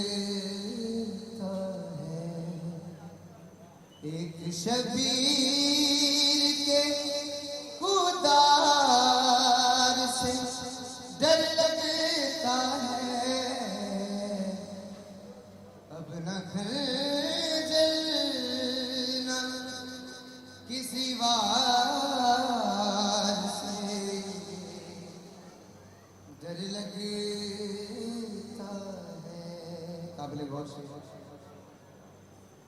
लगता है एक शबीर के खुदार से डर लगता है। अब न घर जलना किसी वार से डर लगता है। काबिल गौर से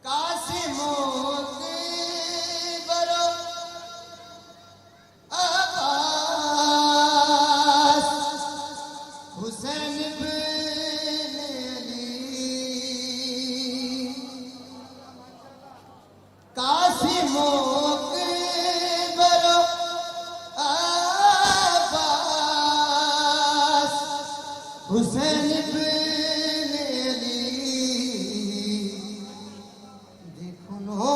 कासिमों के बरो अब्बास हुसैन बिन अली कासिमों के बरो अब्बास हुसैन बिन अली देखो नो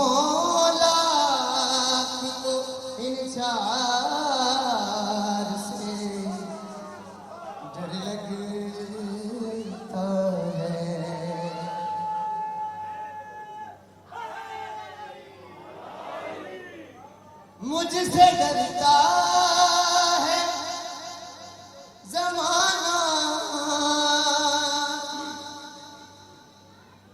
लाख को इन चार से डर लगता है। मुझसे डरता है जमाना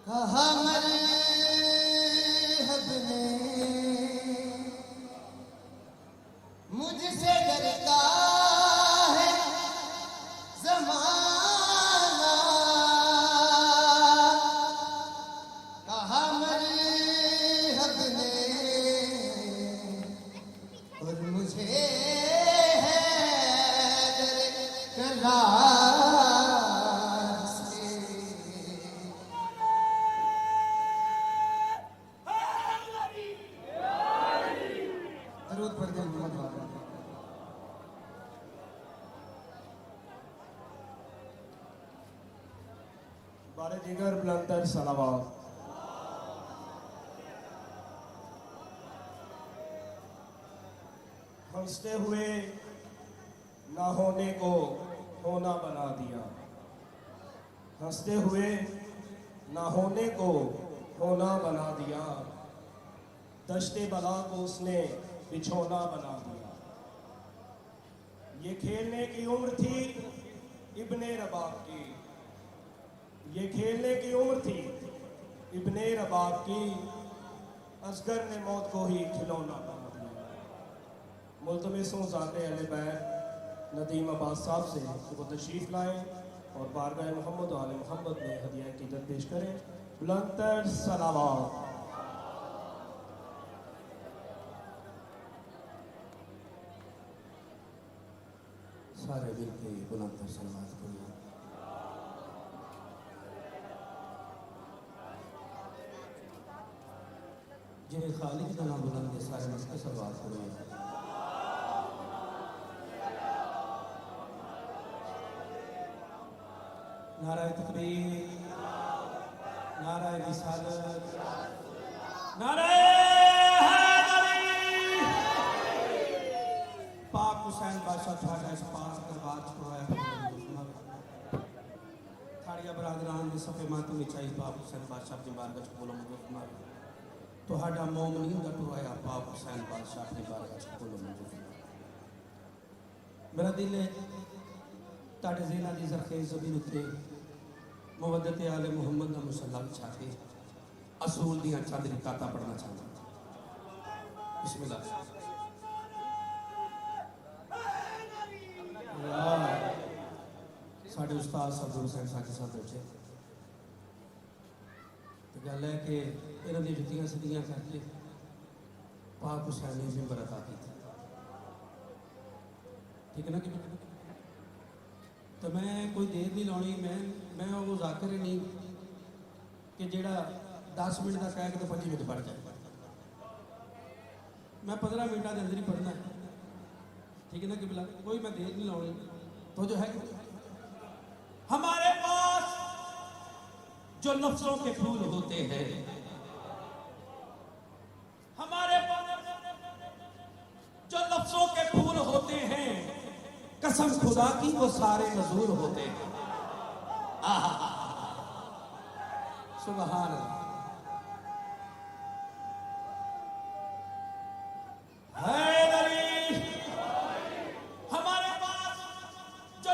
कहा मरहब ने। मुझसे डरता है जमाना कहा मरहब ने। और मुझे है डर करार से। दरूद पढ़ दे मोहम्मद वाला। बारे जिगर बुलंदर सलावत। हंसते हुए ना होने को होना बना दिया। हंसते हुए ना होने को होना बना दिया। दश्ते बला को उसने बिछोना बना दिया। ये खेलने की उम्र थी इब्ने रबाब की। ये खेलने की उम्र थी इब्ने रबाब की। असगर ने मौत को ही खिलौना बना दिया। मुल्तमिसों ज़ाते अहले बैत नदीम अब्बास साहब से कि वो तशरीफ़ लाएँ और बारगाह मोहम्मद आले मोहम्मद में हदिया अक़ीदत पेश करें। बुलंदतर सलावत। सारे मिलके बुलंदतर सलावत करिए। जिन्हें खालिक का नाम बुलंद है सारे मिलकर सलावत करिए। नाराए तकबीर, नाराए रिसालत, नाराए हैदरी। पाक हुसैन बादशाह थाड़ा इस पाक दरबार छुड़वाया थाड़िया बरादरान ने सफ़े मातम विछाई। पाक हुसैन बादशाह की बारगाह च बोलो मंजूर फरमा। तुहाडा मोमनीन दा टुराया पाक हुसैन बादशाह की बारगाह च बोलो मंजूर फरमा। मेरा दिल है ताड़े ज़ेना दी ज़रख़ेज़ ज़मीन उत्ते मुवद्दत आले मोहम्मद का मुसल्ला बिछा के असूल दियां चंद रिकाता पढ़ना चाहता। बिस्मिल्लाह। साढ़े उस्ताद अब्दुल हुसैन साकी साहब बैठे तो गल है कि इन्हों दी जुत्तियां सीधियां करके पाक हुसैन ने मिंबर अता की। ठीक है ना कि तो मैं कोई देर नहीं लानी। मैं वो जाकर ही नहीं कि जेड़ा 10 मिनट का कह के तो 5 मिनट पढ़ जाए। मैं 15 मिनटा के अंदर ही पढ़ना है। ठीक है ना कि बिला कोई मैं देर नहीं लानी। तो जो है हमारे पास जो लफ्जों के फूल होते हैं, हमारे पास जो लफ्जों के फूल होते हैं, कसम खुदा की वो सारे नजूर होते हैं। सुभान अल्लाह। हमारे पास जो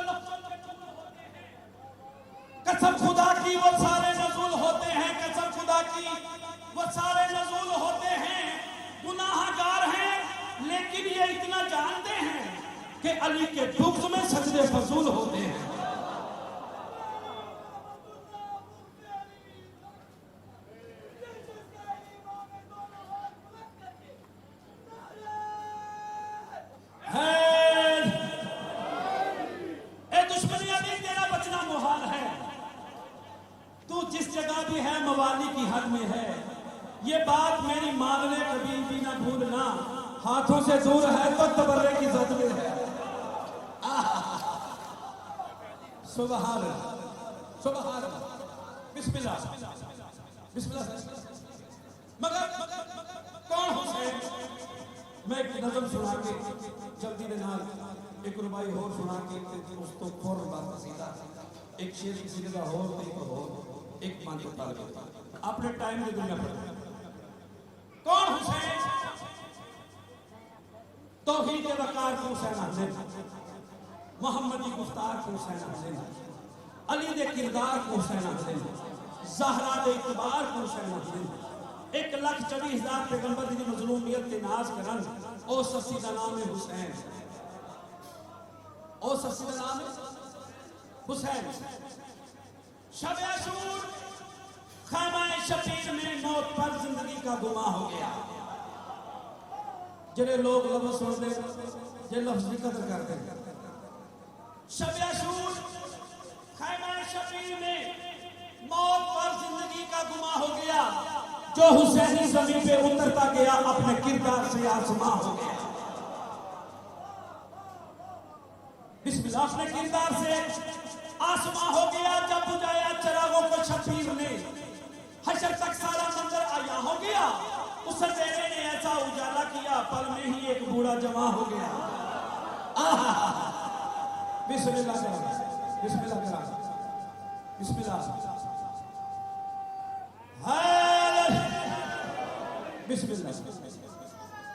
कसम खुदा की वो सारे नज़ूल होते हैं, कसम खुदा की वो सारे नज़ूल होते हैं, गुनाहगार हैं, लेकिन ये इतना जानते हैं कि अली के बुग़्ज़ में सजदे फजूल होते हैं। जिस जगह भी है मवाली की हद में है, ये बात मेरी मांगने कभी भी ना भूलना, हाथों से दूर है तो तबर्रे की जद में है। सुभान अल्लाह, सुभान अल्लाह, बिस्मिल्लाह बिस्मिल्लाह। मगर कौन हुसैन? मैं एक नज़म सुना के जल्दी दे नाल एक रुबाई होर सुना के उस तो फौरन बात सीधा एक शेर की सीधा होर तो एक होर एक पांच ताल अपने टाइम में दुनिया पर। कौन हुसैन? तौहीद के वकार को हुसैन हसन, मोहम्मदी गुफ्तार को हुसैन हसन, अली दे किरदार को हुसैन हसन, ज़हरा दे इतबार को हुसैन हसन, 1,40,000 पैगंबर दी मजलूमियत के नाज करन, ओ सस्सी दा नाम है हुसैन, ओ सस्सी दा नाम है हुसैन। शब अशूर खैमा शबीर में मौत पर जिंदगी का गुमा हो गया। जिन्हें लोग लफ्ज़ सुनते जे लफ्ज़ की कदर करते हैं। शब अशूर खैमा शबीर में मौत पर जिंदगी का गुमा हो गया। जो हुसैनी ज़मीन पे उतरता गया अपने किरदार से आसमां हो गया। बिस्मिल्लाह। अपने किरदार से आसमां हो गया। जब बुझाया चिरागों को शबीर ने, हशर तक सारा मंजर आया हो गया। उस अंधेरे ने ऐसा उजाला किया, पल में ही एक बूढ़ा जमा हो गया। बिस्मिल्लाह बिस्मिल्लाह बिस्मिल्लाह बिस्मिल्लाह।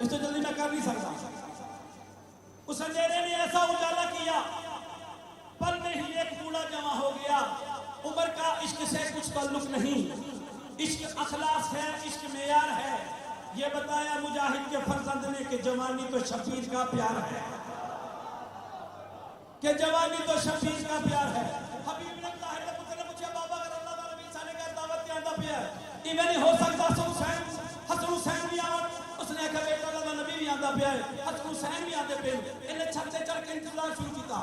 इससे जल्दी मैं कर नहीं सकता। उस अंधेरे ने ऐसा उजाला किया, पल में ही एक बूढ़ा जमा हो गया। उम्र का इश्क से कुछ ताल्लुक नहीं, इश्क अखलास है, इश्क मेयार है। ये बताया मुजाहिद के फर्जंद ने कि जवानी तो शबीर का प्यार है, कि जवानी तो शबीर का प्यार है। हबीब ने मुजाहिद ने पूछा बाबा अगर अल्लाह वाला नबी साले का दावत के आंदा पिया इवें नहीं हो सकता हसन हुसैन भी आवन। उसने कहा बेटा अल्लाह नबी भी आंदा पिया है, हसन हुसैन भी आते पे। इन्हें छत से चढ़ के इंतजार शुरू किया।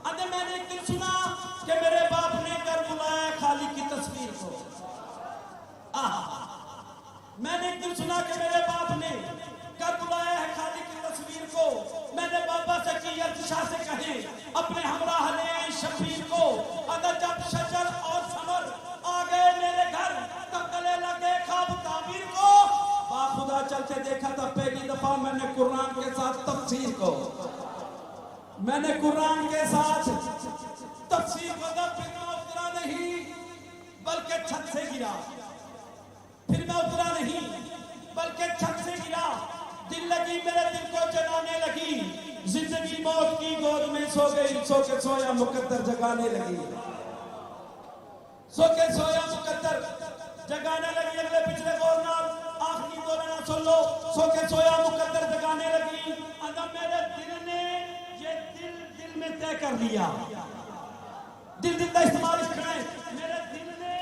अरे मैंने एक दिन सुना कि मेरे बाप ने कर बुलाया खालिक की तस्वीर को। मैंने एक दिन सुना कि मेरे बाप ने कर बुलाया है खालिक की तस्वीर को। मैंने बाबा से की अर्तिशा से कहे अपने हमराह ले आए शबीर को। अगर जब शजर और समर आ गए मेरे घर तब गले लगे ख्वाब ताबीर को। बाखुदा चलते देखा था पहली दफा मैंने कुरान के साथ तफसीर को। मैंने कुरान के साथ तफसीर को फिर मैं उतरा नहीं बल्कि छत से गिरा। फिर मैं उतरा नहीं बल्कि छत से गिरा। दिल लगी मेरे दिल को जलाने लगी। जिंदगी मौत की गोद में सो गई। सो के सोया मुकद्दर जगाने लगी। सो के सोया मुकद्दर जगाने लगी। अगले पिछले गौर नाल आखिरी गौर ना सुन लो। सो के सोया मुकद्दर जगाने लगी। अंदर मेरे दिल ने ये दिल में तय कर लिया। दिल का इस्तेमाल मेरे दिल ने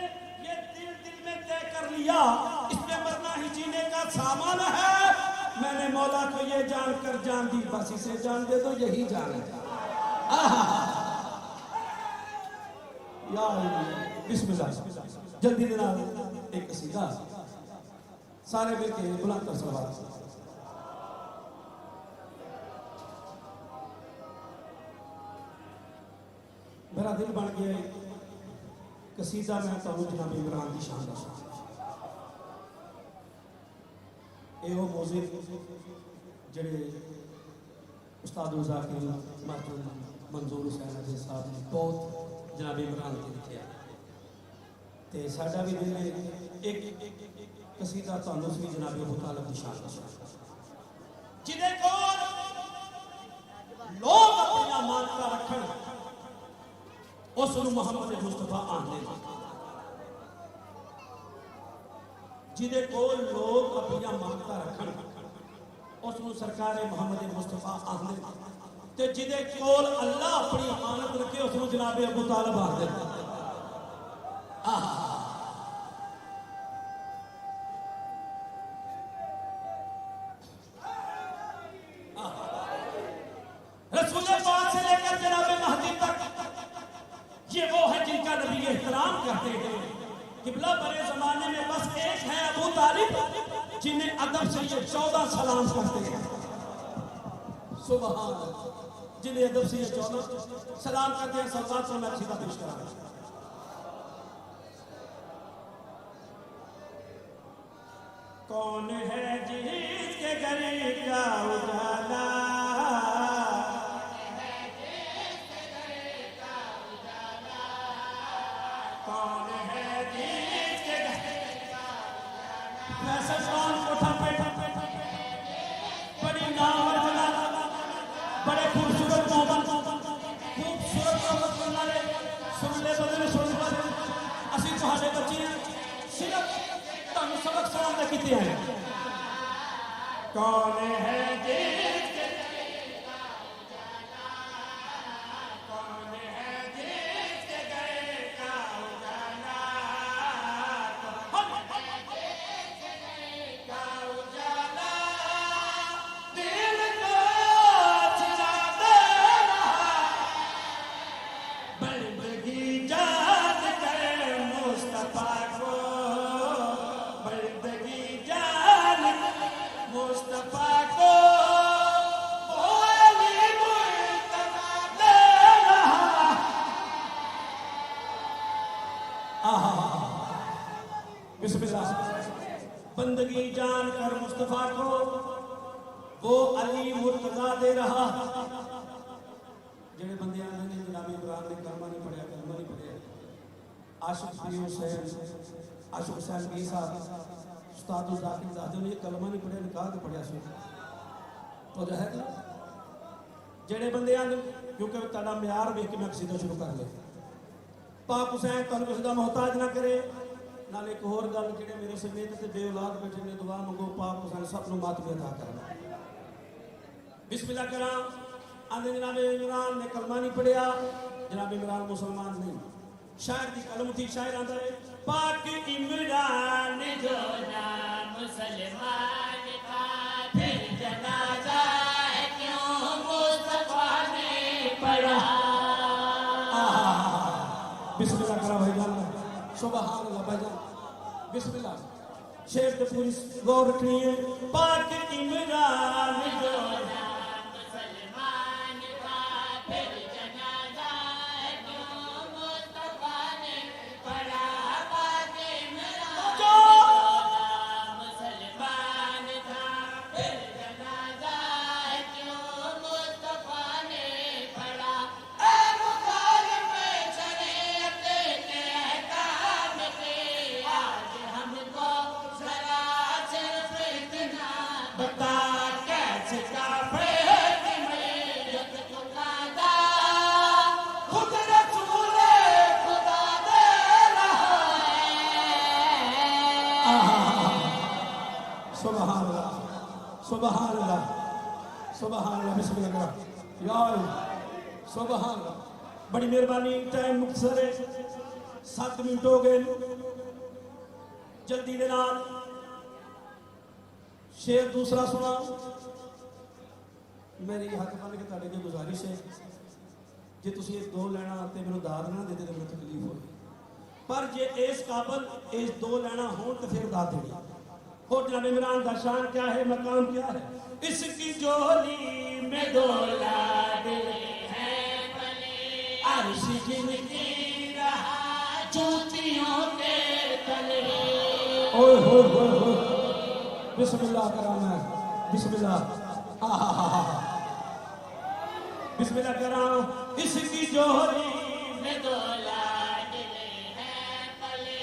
ये दिल में तय कर लिया। इसमें मरना ही जीने का सामान है। मैंने मौला को ये जानकर जान दी, बस इसे जान दे दो यही जान है। बिस्मिल्लाह। जल्दी देना एक कसीदा सारे मिलके बुलंद कर सवाल। मेरा दिल बन गया कसीदा मैं तो जनाब इमरान की शान दसा। ये वो मौज़िक जिहड़े उस्ताद ज़ाकिर मरहूम मंजूर हुसैन साहब ने बहुत जनाब इमरान के लिखे। ते साडा भी दिल है एक कसीदा तुहानू सी जनाब अबू तालिब दी शान जिहदे कोल लोग अपनी मानता रखण उस मुहम्मद मुस्तफा आंदे जिहदे कोल लोग अपनी मानता रखण उस सरकार मुहम्मद मुस्तफा आंदे ते जिहदे कोल अल्लाह अपनी अमानत रखे उस जनाब अबू तालिब आंदे रसूल पाक से लेकर जनाब महदी तक ये वो है जिनका नबी एहतराम करते हैं। किबला बड़े जमाने में बस एक है अबू तालिब जिन्हें अदब से ये 14 सलाम करते हैं। सुभान अल्लाह, जिन्हें अदब से ये 14 सलाम करते हैं। सल्लल्लाहु अलैहि वसल्लम सीधा पेश करा कौन है जिसके घर का उजाला कौन है जिसके वैसे कौन कोठा पे बड़ी नामवर जगह बड़े खूबसूरत मोहब्बत वाले सुन ले बदले असी तुहाडे बच्चे सिर्फ तुहानू सबक सुनाने कीते हैं। कौन है जिसके कौन है जिसके घर का उजाला कौन है जिसके घर का उजाला दिल को जलाते रहा बंदगी जान कर मुस्तफा को बंदगी जान मुस्तफा को बोली मुस्तफा दे रहा बिस्मिल्लाह बंदगी जान कर मुस्तफा को वो अली मुर्तजा दे रहा। जेड़े बंदे आने ने जनाब इमरान ने कलमा नहीं पढ़िया आशिक पीर हुसैन आशिक हुसैन की साहब उस्ताद जाकिर ज़ादे ने कलमा नहीं पढ़िया निकाह के पढ़िया सी तो जो है जेड़े बंदे आने क्योंकि तुहाडा म्यार वेख के मैं कसीदा शुरू कर लिया। पाक हुसैन तुहानू किसी दा मोहताज ना करे। नाल एक होर गल जेड़े मेरे समेत ते बे औलाद बैठे ने दुआ मंगो पाक हुसैन सब नूं मातमी अता करना। बिस्मिल्लाह करा आंदे जनाब इमरान ने कलमा नहीं पढ़िया। जनाब इमरान मुसलमान नहीं शायर की कलम थी। शायर आंदा है पाक इमरान जो ना मुसलमान था फिर जनाजा क्यों मुस्तफा ने पढ़ा। बिस्मिल्लाह करा भाईजान सुभान अल्लाह भाईजान बिस्मिल्लाह शेर पे पूरी गौर रखनी है। पाक इमरान जो ना मुसलमान था फिर जनाजा क्यों मुस्तफा ने पढ़ा। पाक इमरान जो ना मुसलमान था फिर जनाजा क्यों मुस्तफा ने पढ़ा। ए मुखालिफ शरीयत के अहकाम के आज हमको जरा सिर्फ इतना बता कैसे काफिर की मैयत चुकाता खुद रसूल खुदा दे रहा है। सुभान अल्लाह सुभान अल्लाह सुभान अल्लाह बिस्मिल्लाह करा या सुभान अल्लाह। बड़ी मेहरबानी टाइम मुख्तसर है 7 मिनट हो गए जल्दी दे नाल शेर दूसरा सुना। मेरी हक बन के तुहाडे अगे गुजारिश है जे तुसीं ये 2 लाइनां ते मैनूं दाद ना देते तो मैनूं तकलीफ होई पर जे इस काबल इस 2 लाइनां होण तो फिर दाद देनी। और जनाब इमरान दा शान क्या है मकाम क्या है। इसकी जोली में 2 लाडले हैं बने अर्श जिनकी रहा जूतियों के तले। ओए हो बिस्मिल्लाह करा मैं बिस्मिल्लाह बिस्मिल्लाह करा। इसकी जोली में 2 लाडले हैं पले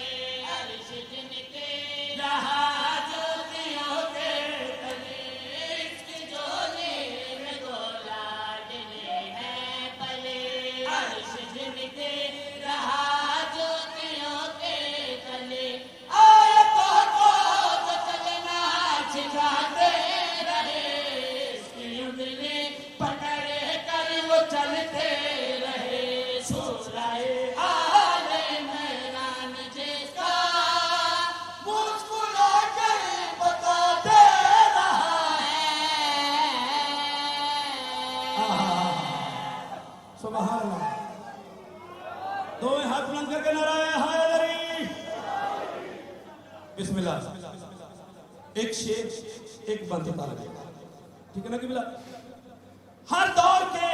बिस्मिल्लाह। एक शेर एक बंद उतार दे, ठीक है ना किबला। हर दौर के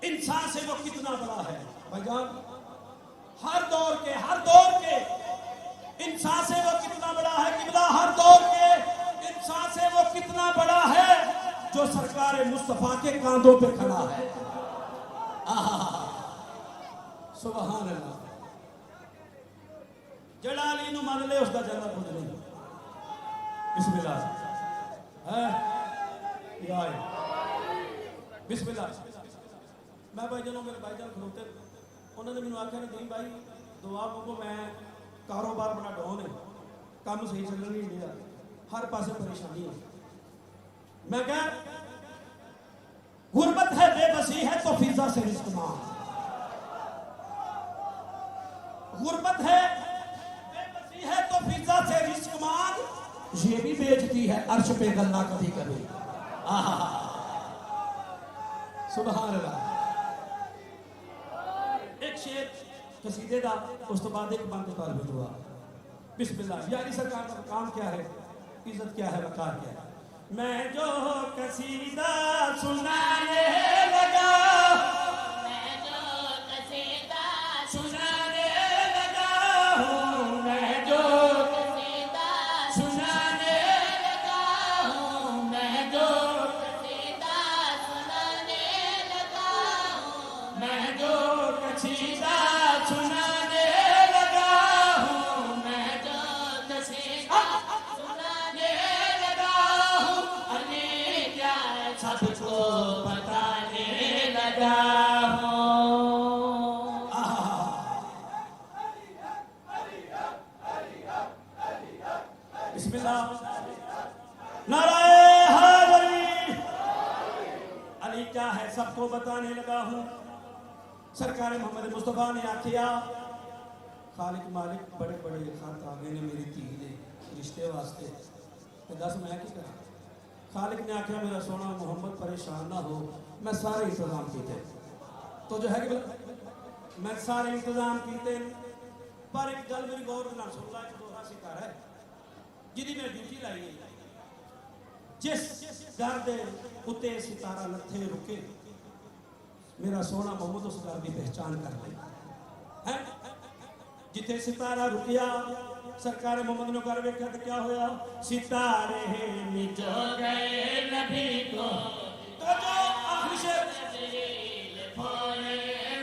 इंसान से वो कितना बड़ा है भाईजान, हर दौर के इंसान से वो कितना बड़ा है किबला, हर दौर के इंसान से वो कितना बड़ा है जो सरकार मुस्तफा के कांधों पे खड़ा है। सुभान अल्लाह। जड़ा अली नु मान ले उसका जन्नत कुछ नहीं। बिस्मिल्लाह है या बिस्मिल्लाह। मैं भाईजानों मेरे भाईजान खलोते उन्होंने मैंने आख्या नहीं भाई दुआ मंगो, मैं कारोबार बड़ा डाउन है, काम सही चल नहीं दिया, हर पासे परेशानी है। मैं क्या गुर्बत है बेबसी है तो फिजा से रिस्क मांग, गुर्बत है बेबसी है तो फिजा से रिस्क मांग, ये भी बेचती है अर्श पे गल्ला कभी कभी। सुभान अल्लाह। एक शेर कसीदे दा उस तो बाद एक बंद कर भी दुआ। बिस्मिल्लाह। यानी सरकार का काम क्या है, इज्जत क्या है, वकार क्या है। मैं जो कसीदा सुनाने लगा, मैं जो कसीदा सुनाने लगा हूँ, मैं जो कसीदा सुनाने लगा हूँ, मैं जो कसीदा सुनाने लगा हूँ, मैं जो कसीदा सुनाने लगा हूँ, मैं जो कसीदा सुनाने लगा हूँ, अने क्या सबको बताने लगा हूँ। बिस्मिल्लाह। नाराए हैदरी। अली क्या है सबको बताने लगा हूँ। सरकार मोहम्मद मुस्तफा ने आखिया खालिक मालिक बड़े बड़े खात आ गए ने मेरी धी ने रिश्ते वास्ते, तो दस मैं की करा। खालिक ने आखिया मेरा सोना मोहम्मद परेशान ना हो, मैं सारे इंतजाम किए, तो जो है कि मैं सारे इंतजाम किए, पर एक गल मेरी गौर ना सुन ला। एक दोहरा शिकार है जिहदी मैं ड्यूटी लाई है, जिस घर दे उत्ते सितारा लथे रुके, मेरा सोना मोहम्मद उस घर की पहचान कर ले है। जिथे सितारा रुकिया सरकार मोहम्मद ने घर वेख्या तो क्या होया, सितारे निज गए नबी को तो जो आखिरी शेर फोड़े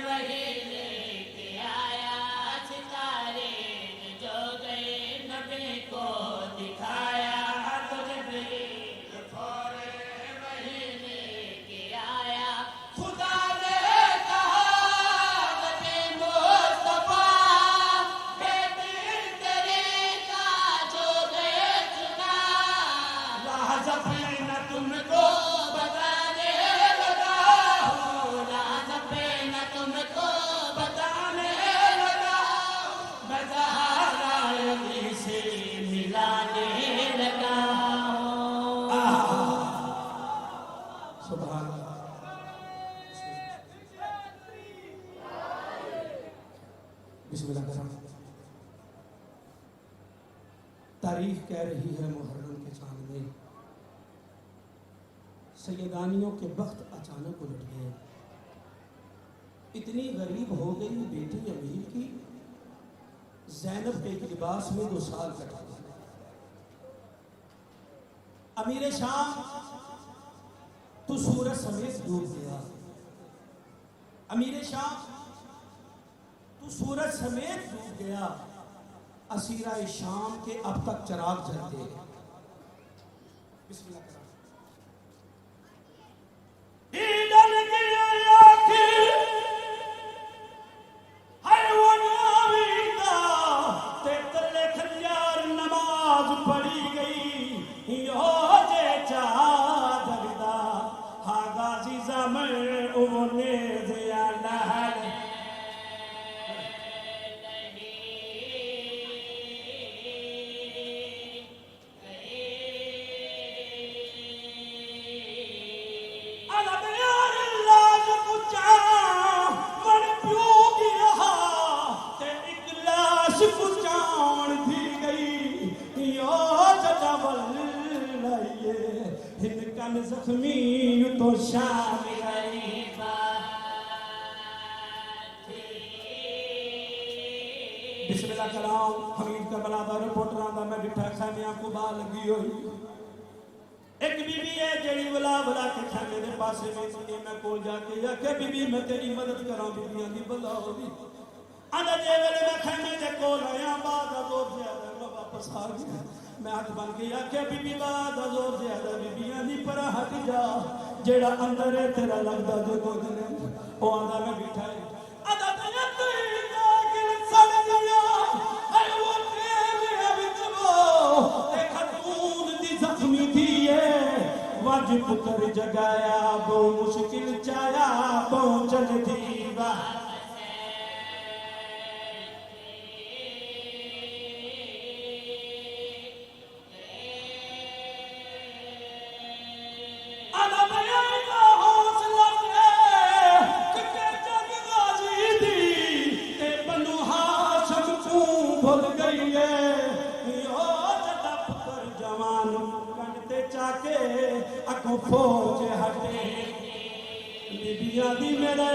वही लेके आया, सितारे जो गए नबी को दिखाया, तो जबरील फोड़े वही लेके आया। खुदा ने कहा नबी मुस्तफा बेटी तेरे का जो गए चुना, राज अपने न तुमको बताने लगा हूँ, राज पे न तुमको बताने लगा हूँ, मैं ज़हरा अली से मिलाने लगा हूँ। सुभान अल्लाह। बिस्मिल्लाह करम। तारीख कह रही है मुहर्रम के चांद में, सैयदानियों के वक्त अचानक उलट गए। इतनी गरीब हो गई बेटी अमीर की, ज़ैनब के एक लिबास में 2 साल कटा गए। अमीर शाम तू सूरज समेत डूब गया, अमीर शाम तू सूरज समेत डूब गया, असीरा शाम के अब तक चिराग जलते हैं। बिस्मिल्लाह करो। ईदन की आखिर हर वो नावीदा ते तले खलियार नमाज पढ़ी गई, यो जे चादरदा हा गाजी ज़मर उमने दिया लहर। कुचाण थी गई हिंद कन जख्मी तो शाम गरीबा बिस्मिल्लाह कराम हमीद करबला दा रिपोर्टरां दा मैं डिठा खानियां को बाल लगी होई एक बीबी है जेड़ी वला वला के खाने दे पासे में सी मैं कोल जाके आखे बीबी मैं तेरी मदद करां बीबियां दी भला होगी आंदा जे वेले मैं खाने दे कोल आया बाद जोर ज्यादा मैं वापस आ गया मैं हाथ बन के आखे बीबी बाद जोर ज्यादा बीबियां दी पर हट जा जेड़ा अंदर है तेरा लगदा जो कुछ नहीं ओ आंदा मैं बिठा आंदा तेरा तेरी गिल सड़ गया अरे वो तेरे विचो ते खतून दी जख्मी थी वज पुकर जगाया बहु मुश्किल चाया पहुंचन दीवा फौज हटे बीबियां दी मेरा